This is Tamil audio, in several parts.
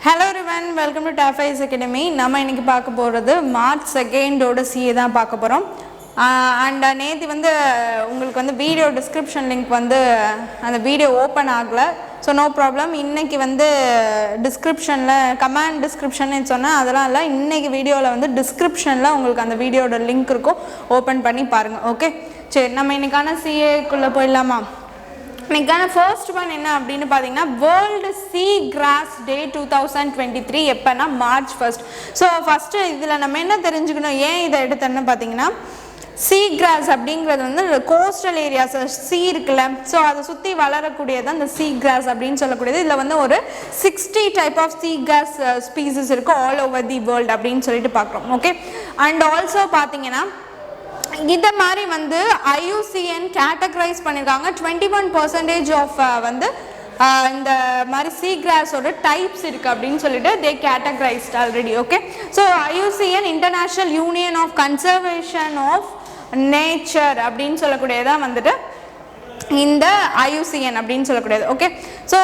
Hello everyone, welcome to TAFIS Academy. நம்ம இன்னைக்கு பார்க்க போறது மார்ச் 2 ஓட CA தான் பார்க்க போறோம். And நேத்து வந்து உங்களுக்கு வந்து வீடியோ description link வந்து அந்த வீடியோ ஓபன் ஆகல. So no problem. இன்னைக்கு வந்து descriptionல command description னு சொன்னா அதெல்லாம் இல்ல. இன்னைக்கு வீடியோல வந்து descriptionல உங்களுக்கு அந்த வீடியோட லிங்க் இருக்கும். ஓபன் பண்ணி பாருங்க. ஓகே. சரி நம்ம இன்னைக்கான CA குள்ள போயிடலாமா? இன்னைக்கான ஃபர்ஸ்ட் ஒன் என்ன அப்படின்னு பார்த்தீங்கன்னா வேர்ல்டு சீ கிராஸ் டே 2023 எப்போனா மார்ச் 1. ஸோ ஃபஸ்ட்டு இதில் நம்ம என்ன தெரிஞ்சுக்கணும், ஏன் இதை எடுத்தோன்னு பார்த்தீங்கன்னா சீ கிராஸ் அப்படிங்கிறது வந்து கோஸ்டல் ஏரியாஸ் சீ இருக்குல்ல, ஸோ அதை சுற்றி வளரக்கூடியது அந்த சீ கிராஸ் அப்படின்னு சொல்லக்கூடியது. இதில் வந்து ஒரு 60 type of sea grass species இருக்குது ஆல் ஓவர் தி வேர்ல்டு அப்படின்னு சொல்லிட்டு பார்க்குறோம். ஓகே. அண்ட் ஆல்சோ பார்த்தீங்கன்னா இந்த மாதிரி வந்து IUCN கேட்டகரைஸ் பண்ணியிருக்காங்க. 21% ஆஃப் வந்து இந்த மாதிரி சீ கிராஸோட டைப்ஸ் இருக்குது அப்படின்னு சொல்லிட்டு they categorised already. Okay. So IUCN International Union of Conservation of Nature அப்படின்னு சொல்லக்கூடியதான் வந்துட்டு இந்த IUCN அப்படின்னு சொல்லக்கூடியது. ஓகே. ஸோ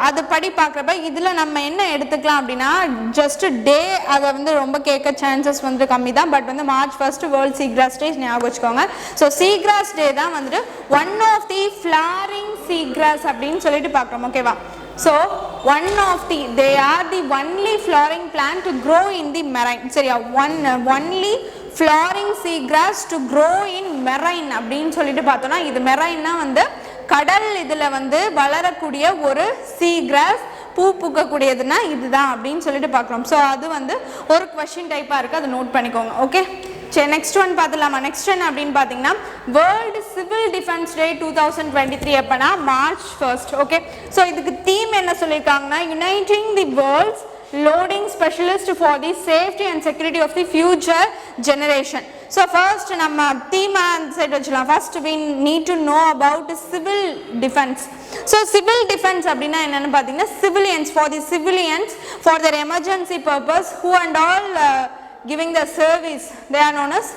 அது படி பார்க்குறப்ப இதில் நம்ம என்ன எடுத்துக்கலாம் அப்படின்னா ஜஸ்ட் டே அதை வந்து ரொம்ப கேட்க சான்சஸ் வந்து கம்மி தான். பட் வந்து மார்ச் 1 வேர்ல்ட் சீக்ராஸ் டே ஞாபகம் வச்சுக்கோங்க. ஸோ சீக்ராஸ் டே தான் வந்துட்டு one of the flooring seagrass அப்படின்னு சொல்லிட்டு பார்க்குறோம். ஓகேவா? So one of the they are the only flowering plant to grow in the marine. சரியா? only flowering seagrass to grow in marine அப்படின்னு சொல்லிட்டு பார்த்தோம்னா இது மெரைன்னா வந்து கடல் இதில் வந்து வளரக்கூடிய ஒரு சீக்ராஸ், பூ பூக்கக்கூடியதுன்னா இதுதான் அப்படின்னு சொல்லிட்டு பார்க்குறோம். ஸோ அது வந்து ஒரு கொஸ்டின் டைப்பாக இருக்குது, அதை நோட் பண்ணிக்கோங்க. ஓகே. சரி நெக்ஸ்ட் ஒன் பார்த்துலாமா? நெக்ஸ்ட் ஒன் அப்படின்னு பார்த்தீங்கன்னா வேர்ல்டு சிவில் டிஃபென்ஸ் டே 2023 எப்போனா மார்ச் 1. ஓகே. ஸோ இதுக்கு தீம் என்ன சொல்லியிருக்காங்கன்னா uniting the world's loading specialist for the safety and security of the future generation. So first நம்ம theme and side வச்சுலாம். First we need to know about civil defense. So civil defense அப்படின்னா என்னன்னு பார்த்தீங்கன்னா civilians, for the civilians for their emergency purpose who and all giving the service, they are known as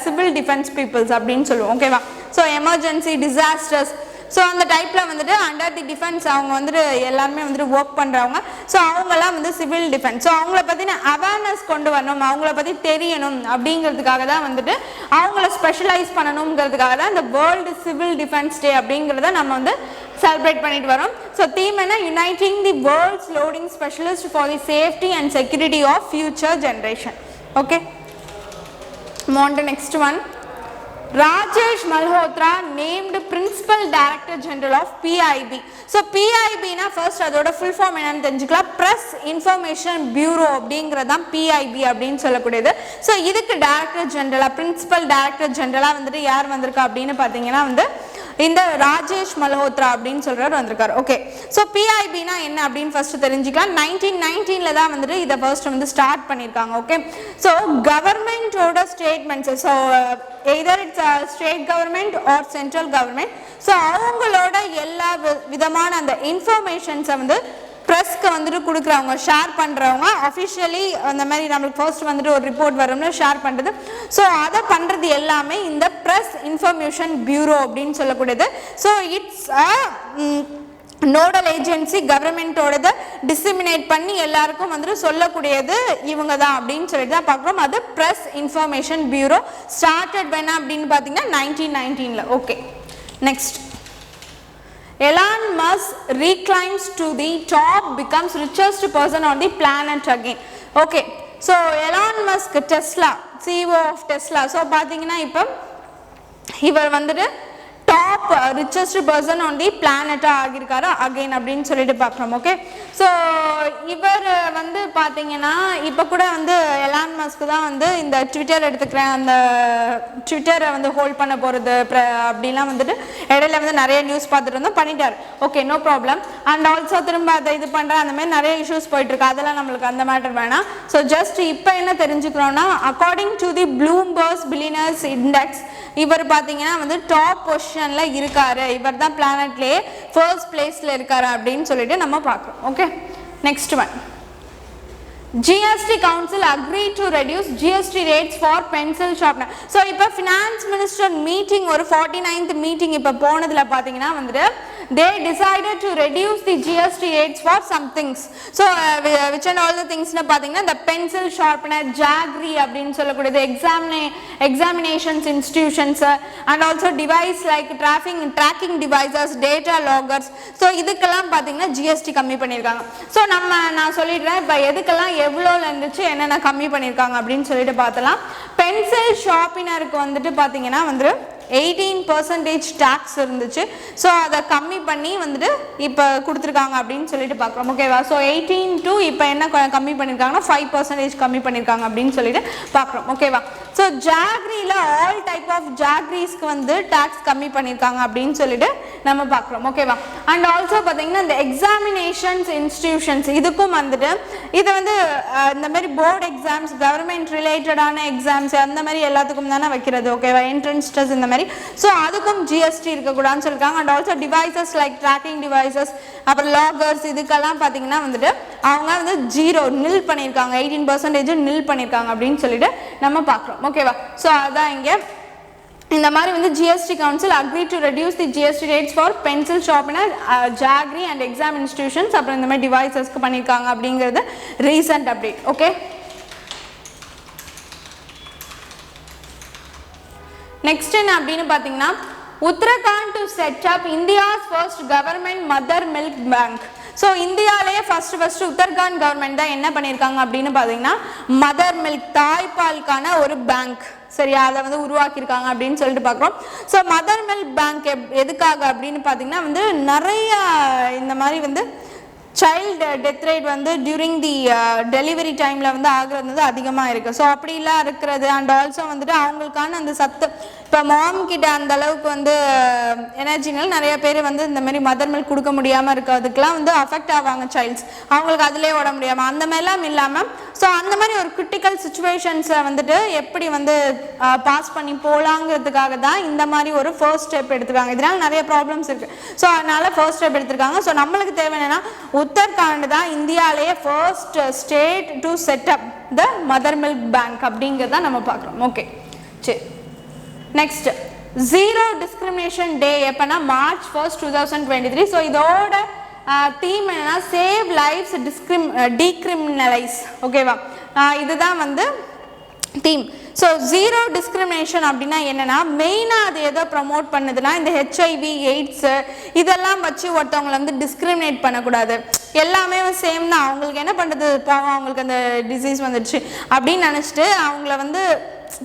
civil defense peoples அப்படின்னு சொல்லுவோம். ஓகேவா? ஸோ எமர்ஜென்சி டிசாஸ்டர்ஸ், ஸோ அந்த டைப்பில் வந்துட்டு அண்டர் தி டிஃபென்ஸ் அவங்க வந்துட்டு எல்லாருமே வந்துட்டு ஒர்க் பண்ணுறவங்க. ஸோ அவங்கெல்லாம் வந்து சிவில் டிஃபென்ஸ். ஸோ அவங்கள பற்றின அவேர்னஸ் கொண்டு வரணும், அவங்கள பற்றி தெரியணும் அப்படிங்கிறதுக்காக தான் வந்துட்டு அவங்கள ஸ்பெஷலைஸ் பண்ணணுங்கிறதுக்காக தான் இந்த வேர்ல்டு சிவில் டிஃபென்ஸ் டே அப்படிங்கிறத நம்ம வந்து செலிப்ரேட் பண்ணிட்டு வரோம். ஸோ தீம் என்ன? Uniting the worlds leading specialist for the safety and security of future generation. Okay. on to next one. Rajesh Malhotra named Principal Director General of PIB. So PIB na first adoda full form enna therinjikala, Press Information Bureau அப்படிங்கறத PIB அப்படினு சொல்லக்கூடியது. So இதுக்கு Director General, Principal Director General வந்துட்டு யார் வந்திருக்கா அப்படினு பாத்தீங்கன்னா வந்து இந்த ராஜேஷ் மல்ஹோத்ரா அப்படின்னு சொல்றாரு வந்திருக்காரு. ஓகே. ஸோ பிஐபினா என்ன அப்படின்னு ஃபர்ஸ்ட் தெரிஞ்சுக்கலாம். 1919 தான் வந்துட்டு இதை ஃபர்ஸ்ட் வந்து ஸ்டார்ட் பண்ணியிருக்காங்க. ஓகே. ஸோ கவர்மெண்டோட statements, so either it's state government or central government, so அவங்களோட எல்லா விதமான அந்த இன்ஃபர்மேஷன்ஸை வந்து ப்ரெஸ்க்கு வந்துட்டு கொடுக்குறவங்க, ஷேர் பண்ணுறவங்க, அஃபிஷியலி அந்த மாதிரி நம்மளுக்கு ஃபர்ஸ்ட் வந்துட்டு ஒரு ரிப்போர்ட் வரும்னு ஷேர் பண்ணுறது. ஸோ அதை பண்ணுறது எல்லாமே இந்த ப்ரெஸ் இன்ஃபர்மேஷன் பியூரோ அப்படின்னு சொல்லக்கூடியது. ஸோ இட்ஸ் நோடல் ஏஜென்சி, கவர்மெண்ட்டோடதை டிசிமினேட் பண்ணி எல்லாருக்கும் வந்துட்டு சொல்லக்கூடியது இவங்க தான் அப்படின்னு சொல்லிட்டு தான் பார்க்குறோம். அது ப்ரெஸ் இன்ஃபர்மேஷன் பியூரோ. ஸ்டார்டட் வேணா அப்படின்னு பார்த்தீங்கன்னா 1919. Okay. Next, Elon Musk reclaims to the top, becomes richest person on the planet again. Okay. So Elon Musk, Tesla, CEO of Tesla. So பார்த்தீங்கன்னா இப்போ இவர் வந்துட்டு top richest person on the பிளானட்டாக ஆகியிருக்காரு அகெயின் அப்படின்னு சொல்லிட்டு பார்க்குறோம். ஓகே. ஸோ இவர் வந்து பார்த்தீங்கன்னா இப்போ கூட வந்து எலான் மஸ்க் தான் வந்து இந்த ட்விட்டர் எடுத்துக்கிறேன், அந்த ட்விட்டரை வந்து ஹோல்ட் பண்ண போகிறது அப்படிலாம் வந்துட்டு இடையில வந்து நிறைய நியூஸ் பார்த்துட்டு இருந்தோம், பண்ணிட்டார். Okay, no problem. And also திரும்ப அதை இது பண்ணுறேன், அந்த மாதிரி நிறைய இஷ்யூஸ் போயிட்டுருக்கு, அதெல்லாம் நம்மளுக்கு அந்த மேட்டர் வேணாம். ஸோ ஜஸ்ட் இப்போ என்ன தெரிஞ்சுக்கிறோன்னா according to the Bloomberg Billionaires Index இவர் பார்த்தீங்கன்னா வந்து டாப் பொசிஷனில் இருக்காரு, இவர் தான் பிளானட்லேயே ஃபர்ஸ்ட் பிளேஸில் இருக்காரு அப்படின்னு சொல்லிட்டு நம்ம பார்க்குறோம். Okay. Next one, GST Council agreed to reduce GST rates for pencil sharpener. So இப்போ finance minister meeting ஒரு 49th meeting இப்போ போனதில் பார்த்தீங்கன்னா வந்துட்டு they decided to reduce the GST rates for some things. So which and all the things na pathina the pencil sharpener, jaggery அப்படினு சொல்லக்கூடியது, examinations institutions and also device like tracking devices, data loggers. So இதுக்கெல்லாம் பாத்தீங்கன்னா GST கம்மி பண்ணிருக்காங்க. So நான் சொல்லிடுறேன் இப்ப எதுக்கெல்லாம் எவ்வளவுல இருந்துச்சு என்னென்ன கம்மி பண்ணிருக்காங்க அப்படின்னு சொல்லிட்டு பார்த்தலாம். பென்சில் ஷார்ப்னருக்கு வந்துட்டு பாத்தீங்கன்னா வந்து 18% டாக்ஸ் இருந்துச்சு. ஸோ அதை கம்மி பண்ணி வந்துட்டு இப்போ கொடுத்துருக்காங்க அப்படின்னு சொல்லிட்டு பார்க்குறோம். ஓகேவா? ஸோ 18 to இப்போ என்ன கம்மி பண்ணியிருக்காங்கன்னா 5% கம்மி பண்ணியிருக்காங்க அப்படின்னு சொல்லிட்டு பார்க்குறோம். ஓகேவா? ஸோ ஜாக்ரியில் ஆல் டைப் ஆஃப் ஜாக்ரிஸ்க்கு வந்து டாக்ஸ் கம்மி பண்ணியிருக்காங்க அப்படின்னு சொல்லிட்டு நம்ம பார்க்குறோம். ஓகேவா? அண்ட் ஆல்சோ பார்த்தீங்கன்னா இந்த எக்ஸாமினேஷன்ஸ் இன்ஸ்டிடியூஷன்ஸ் இதுக்கும் வந்துட்டு இது வந்து இந்த மாதிரி போர்டு எக்ஸாம்ஸ், கவர்மெண்ட் ரிலேட்டடான எக்ஸாம்ஸ் அந்த மாதிரி எல்லாத்துக்கும் தானே வைக்கிறது. ஓகேவா? என்ட்ரன்ஸ் டெஸ்ட் இந்த மாதிரி. ஸோ அதுக்கும் GST இருக்கக்கூடாதுன்னு சொல்லியிருக்காங்க. And also devices like tracking devices, அப்புறம் லாகர்ஸ், இதுக்கெல்லாம் பார்த்தீங்கன்னா வந்துட்டு அவங்க வந்து நில் பண்ணியிருக்காங்க, 18% நில் பண்ணியிருக்காங்க அப்படின்னு சொல்லிட்டு நம்ம பார்க்குறோம். ஓகேவா? ஸோ அதான் இங்கே இந்த மாதிரி வந்து GST council agree to reduce the GST rates for pencil sharpener, jaggery and exam institutions, அப்புறம் இந்த மாதிரி டிவைசஸ்க்கு பண்ணியிருக்காங்க அப்படிங்கிறது ரீசன்ட் அப்டேட். ஓகே, நெக்ஸ்ட் என்ன அப்படின்னு பார்த்தீங்கன்னா Uttarakhand to set up India's first government mother milk bank. So இந்தியாவிலேயே ஃபர்ஸ்ட் உத்தரகாண்ட் கவர்மெண்ட் தான் என்ன பண்ணியிருக்காங்க அப்படின்னு பார்த்தீங்கன்னா மதர் மில்க், தாய்ப்பாலுக்கான ஒரு பேங்க், சரியா, அதை வந்து உருவாக்கியிருக்காங்க அப்படின்னு சொல்லிட்டு பார்க்குறோம். ஸோ மதர் மில்க் பேங்க் எதுக்காக அப்படின்னு பார்த்தீங்கன்னா வந்து நிறைய இந்த மாதிரி வந்து சைல்டு டெத் ரேட் வந்து டியூரிங் தி டெலிவரி டைமில் வந்து ஆகிறது வந்து அதிகமாக இருக்குது. ஸோ அப்படிலாம் இருக்கிறது. அண்ட் ஆல்சோ வந்துட்டு அவங்களுக்கான அந்த சத்து இப்போ மாம் கிட்ட அந்த அளவுக்கு வந்து எனர்ஜினால் நிறைய பேர் வந்து இந்த மாதிரி மதர் மில்க் கொடுக்க முடியாமல் இருக்கிறதுக்கெலாம் வந்து அஃபெக்ட் ஆவாங்க சைல்ட்ஸ், அவங்களுக்கு அதிலே ஓட முடியாமல் அந்த மாதிரிலாம் இல்லாமல். ஸோ அந்த மாதிரி ஒரு கிரிட்டிக்கல் சுச்சுவேஷன்ஸை வந்துட்டு எப்படி வந்து பாஸ் பண்ணி போகலாங்கிறதுக்காக தான் இந்த மாதிரி ஒரு ஃபர்ஸ்ட் ஸ்டெப் எடுத்துருக்காங்க. இதனால் நிறைய ப்ராப்ளம்ஸ் இருக்குது. ஸோ அதனால் ஃபர்ஸ்ட் ஸ்டெப் எடுத்திருக்காங்க. ஸோ நம்மளுக்கு தேவை என்னென்னா உத்தரகாண்ட் தான் இந்தியாவிலேயே first state to set up the mother milk bank அப்படிங்கிறத நம்ம பார்க்குறோம். ஓகே, சரி. நெக்ஸ்ட் ஜீரோ டிஸ்கிரிமினேஷன் டே எப்போனா March 1, 2023. ஸோ இதோட தீம் என்னன்னா சேவ் லைஃப்ஸ் டீக்ரிமினலைஸ். ஓகேவா? இதுதான் வந்து தீம். ஸோ ஜீரோ டிஸ்கிரிமினேஷன் அப்படின்னா என்னென்னா மெயினாக அது எதை ப்ரமோட் பண்ணுதுன்னா இந்த HIV, எய்ட்ஸு இதெல்லாம் வச்சு ஒருத்தவங்களை வந்து டிஸ்கிரிமினேட் பண்ணக்கூடாது, எல்லாமே சேம் தான், அவங்களுக்கு என்ன பண்ணுறது, பாவம் அவங்களுக்கு அந்த டிசீஸ் வந்துடுச்சு அப்படின்னு நினச்சிட்டு அவங்கள வந்து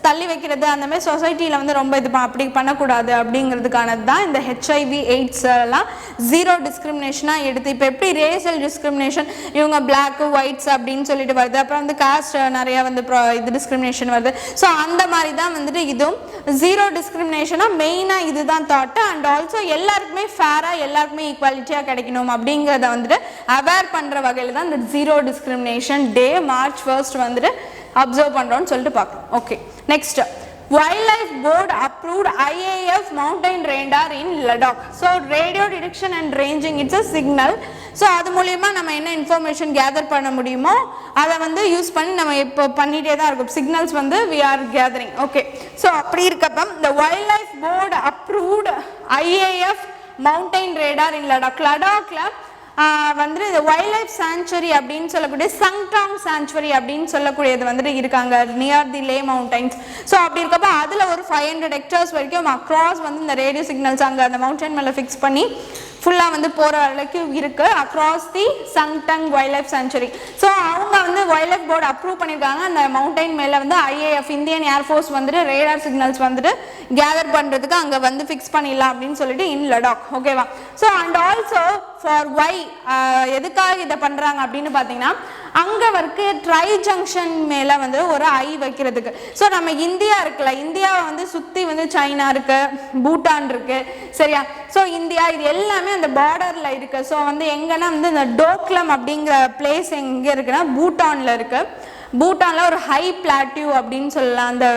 தள்ளி வைக்கிறது, அந்த மாதிரி சொசைட்டியில் வந்து ரொம்ப இது அப்படி பண்ணக்கூடாது அப்படிங்கிறதுக்கானது தான் இந்த HIV, எய்ட்ஸ் எல்லாம் ஜீரோ டிஸ்கிரிமினேஷனாக எடுத்து. இப்போ எப்படி ரேஷியல் டிஸ்கிரிமினேஷன் இவங்க பிளாக்கு ஒயிட்ஸ் அப்படின்னு சொல்லிட்டு வருது, அப்புறம் வந்து காஸ்ட் நிறையா வந்து இது டிஸ்கிரிமினேஷன் வருது. ஸோ அந்த மாதிரி தான் வந்துட்டு இதுவும் ஜீரோ டிஸ்கிரிமினேஷனாக மெயினாக இதுதான் தாட்டு. அண்ட் ஆல்சோ எல்லாருக்குமே ஃபேராக எல்லாருக்குமே ஈக்குவாலிட்டியாக கிடைக்கணும் அப்படிங்கிறத வந்துட்டு அவேர் பண்ணுற வகையில் தான் இந்த ஜீரோ டிஸ்கிரிமினேஷன் டே March 1 வந்துட்டு அப்சர்வ் பண்ணுறோன்னு சொல்லிட்டு பார்க்கலாம். Okay, next wild board approved IAF mountain radar in Ladakh. So radio detection and ranging it's a signal. So அது மூலயமா நம்ம என்ன இன்ஃபர்மேஷன் கேதர் பண்ண முடியுமோ அதை வந்து யூஸ் பண்ணி நம்ம இப்போ பண்ணிகிட்டே தான் இருக்கும். சிக்னல்ஸ் வந்து we are gathering. Okay, so அப்படி இருக்கப்ப இந்த wildlife board approved IAF mountain radar in Ladakh. லடாக்ல வந்துட்டு இந்த வைல்ட் லைஃப் சாங்சுவரி அப்படின்னு சொல்லக்கூடிய சங்டாங் சாங்சுவரி அப்படின்னு சொல்லக்கூடியது வந்துட்டு இருக்காங்க near the Leh mountains. So அப்படி இருக்கப்போ அதில் ஒரு 500 hectares வரைக்கும் அக்ராஸ் வந்து இந்த ரேடியோ சிக்னல்ஸ் அங்கே அந்த மவுண்டைன் மேலே ஃபிக்ஸ் பண்ணி ஃபுல்லாக வந்து போகிற வரைக்கும் இருக்குது across the Changthang wildlife sanctuary. So அவங்க வந்து வைல்ட் லைஃப் போர்டு அப்ரூவ் பண்ணியிருக்காங்க. அந்த மவுண்டைன் மேலே வந்து IAF இந்தியன் ஏர்ஃபோர்ஸ் வந்துட்டு ரேடார் சிக்னல்ஸ் வந்துட்டு கேதர் பண்ணுறதுக்கு அங்கே வந்து ஃபிக்ஸ் பண்ணிடலாம் அப்படின்னு சொல்லிட்டு இன் லடாக். ஓகேவா? ஸோ அண்ட் ஆல்சோ ஃபார் எதுக்காக இதை பண்ணுறாங்க அப்படின்னு பார்த்தீங்கன்னா அங்கே வரைக்கு ட்ரை ஜங்ஷன் மேலே வந்து ஒரு ஐ வைக்கிறதுக்கு. ஸோ நம்ம இந்தியா இருக்குல்ல, இந்தியாவை வந்து சுற்றி வந்து சைனா இருக்குது, பூட்டான் இருக்குது, சரியா? ஸோ இந்தியா இது எல்லாமே அந்த பார்டரில் இருக்குது. ஸோ வந்து எங்கன்னா வந்து இந்த டோக்லம் அப்படிங்கிற பிளேஸ் எங்கே இருக்குன்னா பூட்டானில் இருக்குது. பூட்டானில் ஒரு ஹை பிளாட்டியூ அப்படின்னு சொல்லலாம். அந்த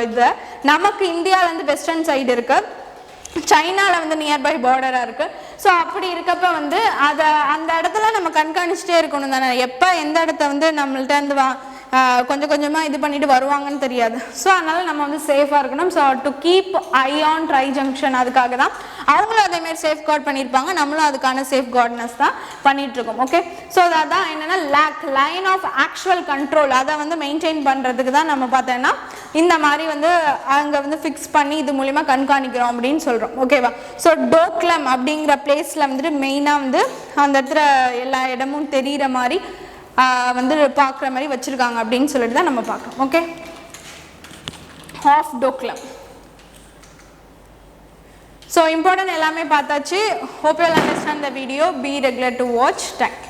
இதை நமக்கு இந்தியாவிலேருந்து வெஸ்டர்ன் சைடு இருக்குது, சைனாவில் வந்து நியர்பை பார்டராக இருக்குது. ஸோ அப்படி இருக்கப்ப வந்து அதை அந்த இடத்துல நம்ம கண்காணிச்சிட்டே இருக்கணும் தானே, எப்போ எந்த இடத்த வந்து நம்மள்ட்ட இருந்து கொஞ்சம் கொஞ்சமாக இது பண்ணிட்டு வருவாங்கன்னு தெரியாது. ஸோ அதனால் நம்ம வந்து சேஃபாக இருக்கணும். So to keep I on try junction, அதுக்காக தான் அவங்களும் அதேமாதிரி சேஃப் கார்ட் பண்ணியிருப்பாங்க, நம்மளும் அதுக்கான சேஃப் கார்ட்னஸ் தான் பண்ணிகிட்ருக்கோம். ஓகே, ஸோ அதான் என்னென்னா லைன் ஆஃப் ஆக்சுவல் கண்ட்ரோல், அதை வந்து மெயின்டைன் பண்ணுறதுக்கு தான் நம்ம பார்த்தோன்னா இந்த மாதிரி வந்து அங்கே வந்து ஃபிக்ஸ் பண்ணி இது மூலிமா கண்காணிக்கிறோம் அப்படின்னு சொல்கிறோம். ஓகேவா? ஸோ டோக்லம் அப்படிங்கிற பிளேஸில் வந்துட்டு மெயினாக வந்து அந்த இடத்துல எல்லா இடமும் தெரிகிற மாதிரி வந்து பார்க்குற மாதிரி வச்சுருக்காங்க அப்படின்னு சொல்லிட்டு தான் நம்ம பார்க்கணும். Okay, of Doklam. So important எல்லாமே பார்த்தாச்சு. Hope you will understand the video. Be regular to watch. Thank you.